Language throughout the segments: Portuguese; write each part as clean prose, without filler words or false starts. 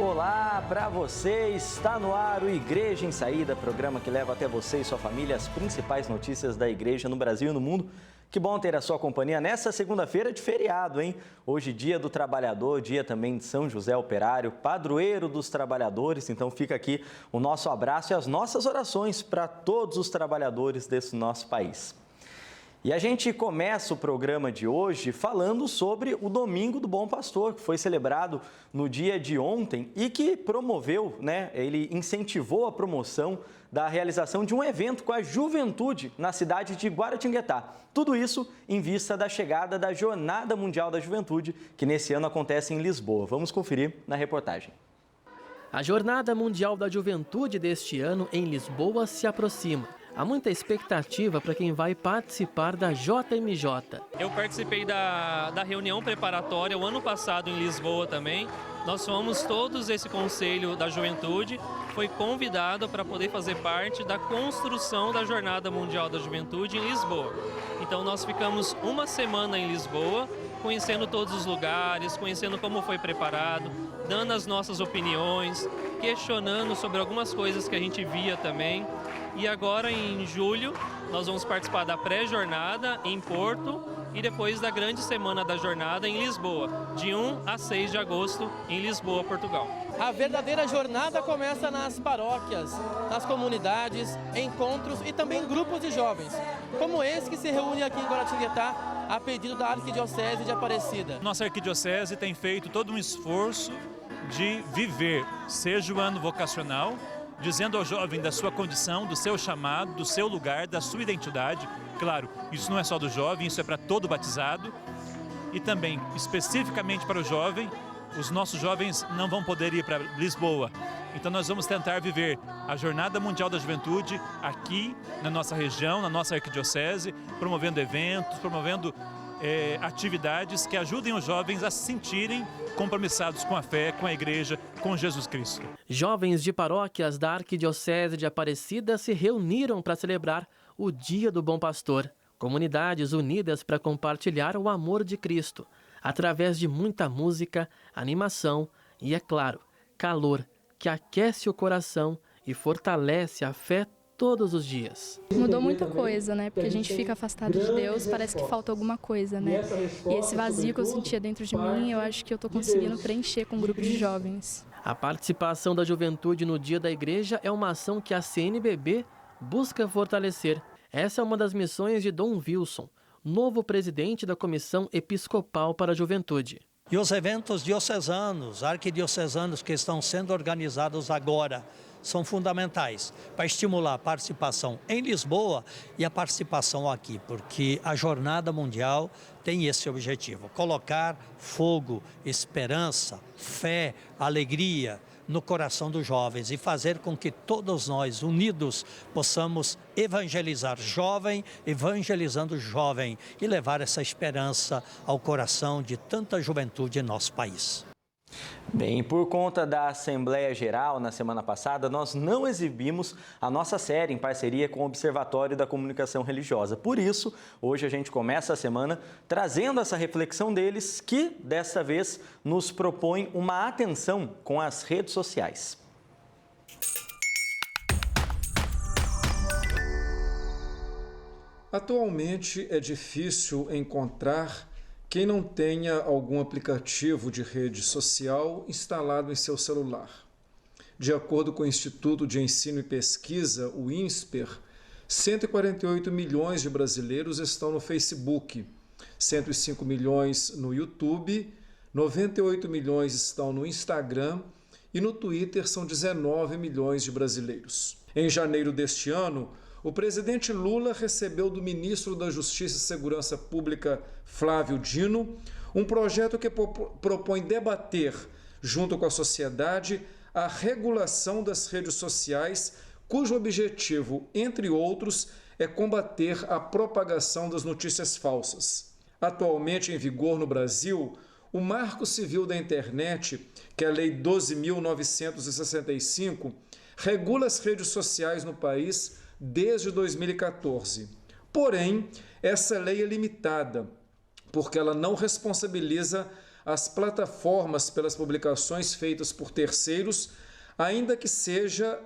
Olá para você, está no ar o Igreja em Saída, programa que leva até você e sua família as principais notícias da igreja no Brasil e no mundo. Que bom ter a sua companhia nessa segunda-feira de feriado, hein? Hoje, dia do trabalhador, dia também de São José Operário, padroeiro dos trabalhadores. Então fica aqui o nosso abraço e as nossas orações para todos os trabalhadores desse nosso país. E a gente começa o programa de hoje falando sobre o Domingo do Bom Pastor, que foi celebrado no dia de ontem e que promoveu, ele incentivou a promoção da realização de um evento com a juventude na cidade de Guaratinguetá. Tudo isso em vista da chegada da Jornada Mundial da Juventude, que nesse ano acontece em Lisboa. Vamos conferir na reportagem. A Jornada Mundial da Juventude deste ano em Lisboa se aproxima. Há muita expectativa para quem vai participar da JMJ. Eu participei da reunião preparatória o ano passado em Lisboa também. Nós fomos todos esse Conselho da Juventude, foi convidado para poder fazer parte da construção da Jornada Mundial da Juventude em Lisboa. Então nós ficamos uma semana em Lisboa, conhecendo todos os lugares, conhecendo como foi preparado, dando as nossas opiniões, questionando sobre algumas coisas que a gente via também. E agora, em julho, nós vamos participar da pré-jornada em Porto e depois da grande semana da jornada em Lisboa, de 1 a 6 de agosto, em Lisboa, Portugal. A verdadeira jornada começa nas paróquias, nas comunidades, encontros e também grupos de jovens, como esse que se reúne aqui em Guaratinguetá a pedido da Arquidiocese de Aparecida. Nossa Arquidiocese tem feito todo um esforço de viver, seja o ano vocacional, dizendo ao jovem da sua condição, do seu chamado, do seu lugar, da sua identidade. Claro, isso não é só do jovem, isso é para todo batizado. E também, especificamente para o jovem, os nossos jovens não vão poder ir para Lisboa. Então nós vamos tentar viver a Jornada Mundial da Juventude aqui na nossa região, na nossa arquidiocese, promovendo eventos, promovendo atividades que ajudem os jovens a se sentirem compromissados com a fé, com a igreja, com Jesus Cristo. Jovens de paróquias da Arquidiocese de Aparecida se reuniram para celebrar o Dia do Bom Pastor. Comunidades unidas para compartilhar o amor de Cristo, através de muita música, animação e, é claro, calor que aquece o coração e fortalece a fé todos os dias. Mudou muita coisa, Porque a gente fica afastado de Deus, parece que falta alguma coisa, E esse vazio que eu sentia dentro de mim, eu acho que eu estou conseguindo preencher com um grupo de jovens. A participação da juventude no Dia da Igreja é uma ação que a CNBB busca fortalecer. Essa é uma das missões de Dom Wilson, novo presidente da Comissão Episcopal para a Juventude. E os eventos diocesanos, arquidiocesanos que estão sendo organizados agora são fundamentais para estimular a participação em Lisboa e a participação aqui, porque a Jornada Mundial tem esse objetivo, colocar fogo, esperança, fé, alegria no coração dos jovens e fazer com que todos nós, unidos, possamos evangelizar jovem, evangelizando jovem e levar essa esperança ao coração de tanta juventude em nosso país. Bem, por conta da Assembleia Geral na semana passada, nós não exibimos a nossa série em parceria com o Observatório da Comunicação Religiosa. Por isso, hoje a gente começa a semana trazendo essa reflexão deles, que desta vez nos propõe uma atenção com as redes sociais. Atualmente é difícil encontrar quem não tenha algum aplicativo de rede social instalado em seu celular. De acordo com o Instituto de Ensino e Pesquisa, o INSPER, 148 milhões de brasileiros estão no Facebook, 105 milhões no YouTube, 98 milhões estão no Instagram e no Twitter são 19 milhões de brasileiros. Em janeiro deste ano, o presidente Lula recebeu do ministro da Justiça e Segurança Pública, Flávio Dino, um projeto que propõe debater, junto com a sociedade, a regulação das redes sociais, cujo objetivo, entre outros, é combater a propagação das notícias falsas. Atualmente em vigor no Brasil, o Marco Civil da Internet, que é a Lei 12.965, regula as redes sociais no país desde 2014. Porém, essa lei é limitada, porque ela não responsabiliza as plataformas pelas publicações feitas por terceiros, ainda que seja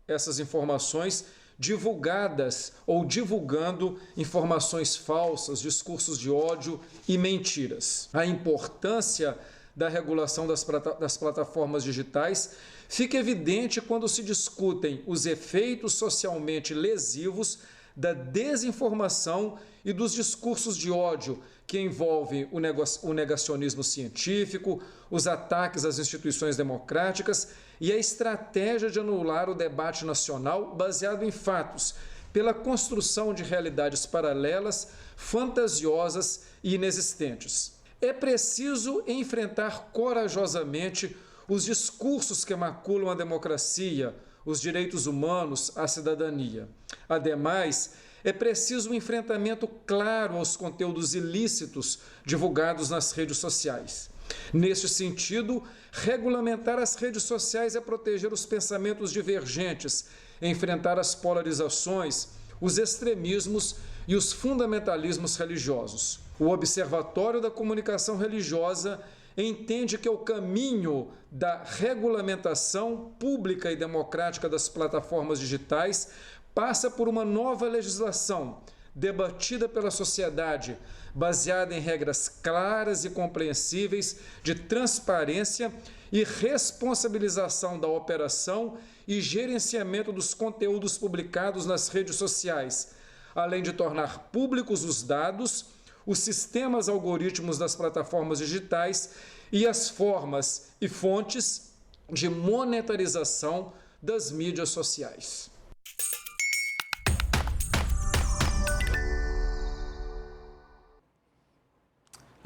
essas informações divulgadas ou divulgando informações falsas, discursos de ódio e mentiras. A importância da regulação das plataformas digitais fica evidente quando se discutem os efeitos socialmente lesivos da desinformação e dos discursos de ódio que envolvem o negacionismo científico, os ataques às instituições democráticas e a estratégia de anular o debate nacional baseado em fatos, pela construção de realidades paralelas, fantasiosas e inexistentes. É preciso enfrentar corajosamente os discursos que maculam a democracia, os direitos humanos, a cidadania. Ademais, é preciso um enfrentamento claro aos conteúdos ilícitos divulgados nas redes sociais. Neste sentido, regulamentar as redes sociais é proteger os pensamentos divergentes, enfrentar as polarizações, os extremismos e os fundamentalismos religiosos. O Observatório da Comunicação Religiosa entende que o caminho da regulamentação pública e democrática das plataformas digitais passa por uma nova legislação debatida pela sociedade, baseada em regras claras e compreensíveis de transparência e responsabilização da operação e gerenciamento dos conteúdos publicados nas redes sociais, além de tornar públicos os dados, os sistemas algoritmos das plataformas digitais e as formas e fontes de monetarização das mídias sociais.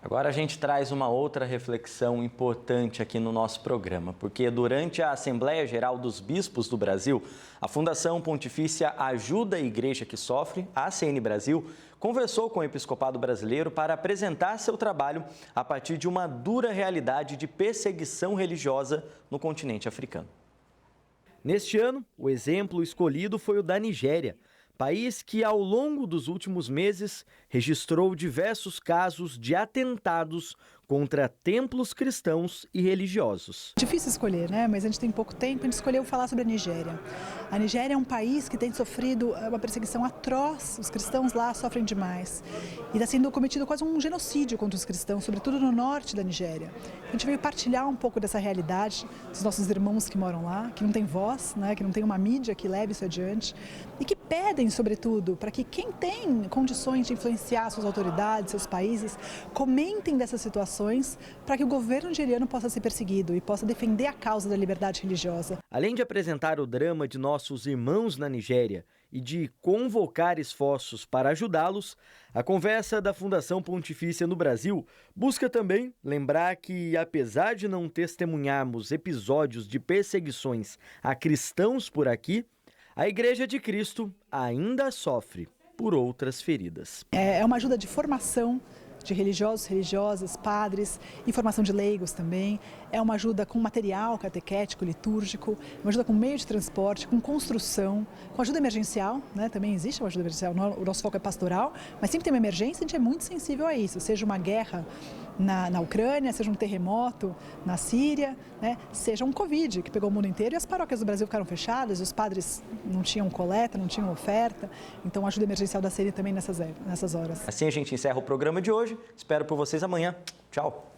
Agora a gente traz uma outra reflexão importante aqui no nosso programa, porque durante a Assembleia Geral dos Bispos do Brasil, a Fundação Pontifícia Ajuda a Igreja que Sofre, a ACN Brasil, conversou com o Episcopado Brasileiro para apresentar seu trabalho a partir de uma dura realidade de perseguição religiosa no continente africano. Neste ano, o exemplo escolhido foi o da Nigéria, país que, ao longo dos últimos meses, registrou diversos casos de atentados contra templos cristãos e religiosos. Difícil escolher, né? Mas a gente tem pouco tempo, a gente escolheu falar sobre a Nigéria. A Nigéria é um país que tem sofrido uma perseguição atroz, os cristãos lá sofrem demais. E está sendo cometido quase um genocídio contra os cristãos, sobretudo no norte da Nigéria. A gente veio partilhar um pouco dessa realidade dos nossos irmãos que moram lá, que não tem voz, né? Que não tem uma mídia que leve isso adiante e que pedem, sobretudo, para que quem tem condições de influenciar suas autoridades, seus países, comentem dessas situações para que o governo nigeriano possa ser perseguido e possa defender a causa da liberdade religiosa. Além de apresentar o drama de nossos irmãos na Nigéria e de convocar esforços para ajudá-los, a conversa da Fundação Pontifícia no Brasil busca também lembrar que, apesar de não testemunharmos episódios de perseguições a cristãos por aqui, a Igreja de Cristo ainda sofre por outras feridas. É uma ajuda de formação de religiosos, religiosas, padres e formação de leigos também. É uma ajuda com material catequético, litúrgico, uma ajuda com meio de transporte, com construção, com ajuda emergencial, né? Também existe uma ajuda emergencial, o nosso foco é pastoral, mas sempre tem uma emergência, a gente é muito sensível a isso, seja uma guerra na Ucrânia, seja um terremoto na Síria, né? Seja um Covid que pegou o mundo inteiro e as paróquias do Brasil ficaram fechadas, os padres não tinham coleta, não tinham oferta, então a ajuda emergencial da Síria também nessas horas. Assim a gente encerra o programa de hoje, espero por vocês amanhã. Tchau!